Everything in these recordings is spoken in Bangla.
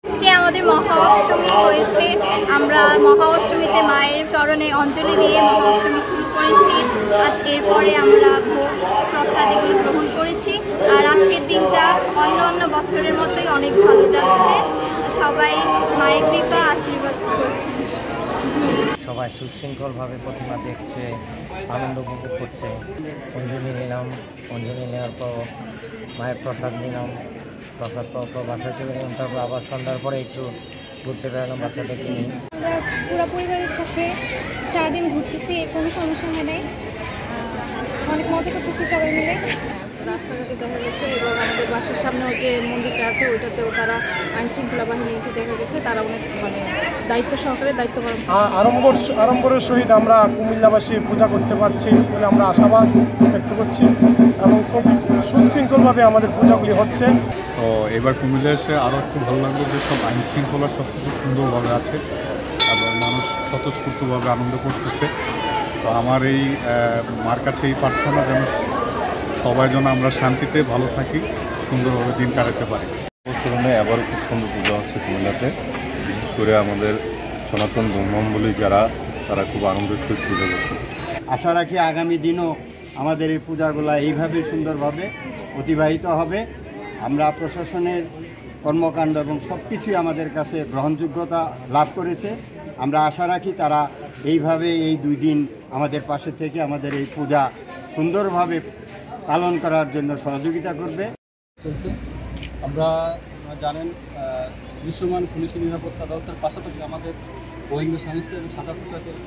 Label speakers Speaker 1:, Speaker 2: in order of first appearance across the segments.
Speaker 1: আজকে আমাদের মহা অষ্টমী হয়েছে। আমরা মহা অষ্টমীতে মায়ের চরণে অঞ্জলি দিয়ে মহা অষ্টমী শুরু করেছি। আজ এরপরে আমরা ভোগ প্রসাদ এগুলো গ্রহণ করেছি। আর আজকের দিনটা অন্য অন্য বছরের মতোই অনেক ভালো যাচ্ছে। সবাই মায়ের কৃপা আশীর্বাদ করছে।
Speaker 2: সবাই সুশৃঙ্খলভাবে প্রতিমা দেখছে, আনন্দ উপভোগ করছে। অঞ্জলি নিলাম, অঞ্জলি নেওয়ার পর মায়ের প্রসাদ নিলাম, প্রসাদ পাওয়ার পর বাসায় চলে গেলাম। তারপর আবার সন্ধ্যার পরে একটু ঘুরতে বেড়ালাম বাচ্চাদেরকে নিয়ে।
Speaker 3: আমরা পুরো পরিবারের সাথে সারাদিন ঘুরতেছি, কোনো সমস্যা হয় নাই, অনেক মজা করতেছি সবাই মিলে। রাস্তাঘাটে দেখা গেছে এবং আমাদের বাসার সামনেও যে মন্দিরটা আছে ওইটাতেও তারা আইন শৃঙ্খলা বাহিনীকে দেখা গেছে তারা অনেক দায়িত্ব সহকারে দায়িত্ব পালন।
Speaker 4: আড়ম্বরের সহিত আমরা কুমিল্লাবাসী পূজা করতে পারছি বলে আমরা আশাবাদ ব্যক্ত করছি এবং খুব সুশৃঙ্খলভাবে আমাদের পূজাগুলি হচ্ছে।
Speaker 5: তো এবার কুমিল্লা এসে আরও একটু ভালো লাগলো যে সব আইন শৃঙ্খলা সব কিছু সুন্দরভাবে আছে এবং মানুষ স্বতঃস্ফূর্তভাবে আনন্দ করতেছে। তো আমার এই মার কাছে এই প্রার্থনা যেন সবাই যেন আমরা শান্তিতে ভালো থাকি, সুন্দরভাবে দিন কাটাতে পারি।
Speaker 6: বছরে আবার খুব সুন্দর পূজা হচ্ছে কুমিল্লাতে। বিশেষ করে আমাদের সনাতন ধর্মাবলম্বী যারা, তারা খুব আনন্দের সহিত পূজা করতেছে।
Speaker 7: আশা রাখি আগামী দিনও আমাদের এই পূজাগুলো এইভাবে সুন্দরভাবে অতিবাহিত হবে। আমরা প্রশাসনের কর্মকাণ্ড এবং সব কিছুই আমাদের কাছে গ্রহণযোগ্যতা লাভ করেছে। আমরা আশা রাখি তারা এইভাবে এই 2 দিন আমাদের পাশে থেকে আমাদের এই পূজা সুন্দরভাবে পালন করার জন্য সহযোগিতা করবে।
Speaker 8: আমরা জানেন দৃশ্যমান পুলিশি নিরাপত্তা ব্যবস্থার পাশাপাশি আমাদের গোয়েন্দা সংস্থা এবং সাদা পোশাকের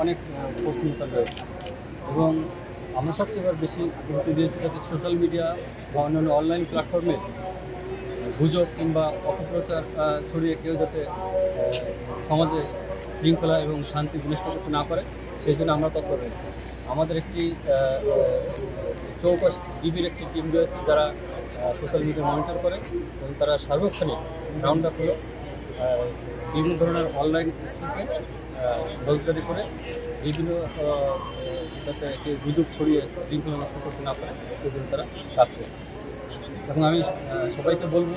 Speaker 8: অনেক কৌশলতা রয়েছে এবং আমরা সবচেয়ে এবার বেশি গুরুত্ব দিয়েছি যাতে সোশ্যাল মিডিয়া বা অন্যান্য অনলাইন প্ল্যাটফর্মে গুজব কিংবা অপপ্রচার ছড়িয়ে কেউ যাতে সমাজে শৃঙ্খলা এবং শান্তি বিনষ্ট করতে না পারে সেই জন্য আমরা তৎপর রয়েছি। আমাদের একটি চৌকস ডিবির একটি টিম রয়েছে যারা সোশ্যাল মিডিয়া মনিটর করে এবং তারা সার্বক্ষণিক রাউন্ড আপ হলো বিভিন্ন ধরনের অনলাইন স্পেসে নজরদারি করে বিভিন্ন যাতে কেউ গুজব ছড়িয়ে শৃঙ্খলা নষ্ট করতে না পারে সেই জন্য তারা কাজ করছে। এবং আমি সবাইকে বলবো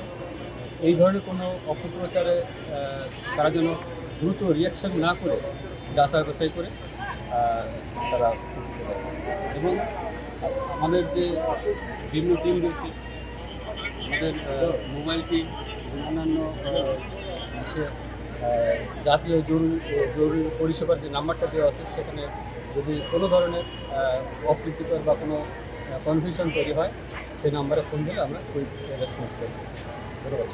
Speaker 8: এই ধরনের কোনো অপপ্রচারে তারা যেন দ্রুত রিয়াকশন না করে যাচাই বাছাই করে তারা এবং আমাদের যে বিভিন্ন টিম রয়েছে, আমাদের মোবাইল টিম, অন্যান্য জাতীয় জরুরি পরিষেবার যে নাম্বারটা দেওয়া আছে সেখানে যদি কোনো ধরনের অপ্রীতিকর বা কোনো কনফিউশন তৈরি হয় সেই নাম্বারে ফোন দিলে আমরা কুইক রেসপন্স করি। ধন্যবাদ।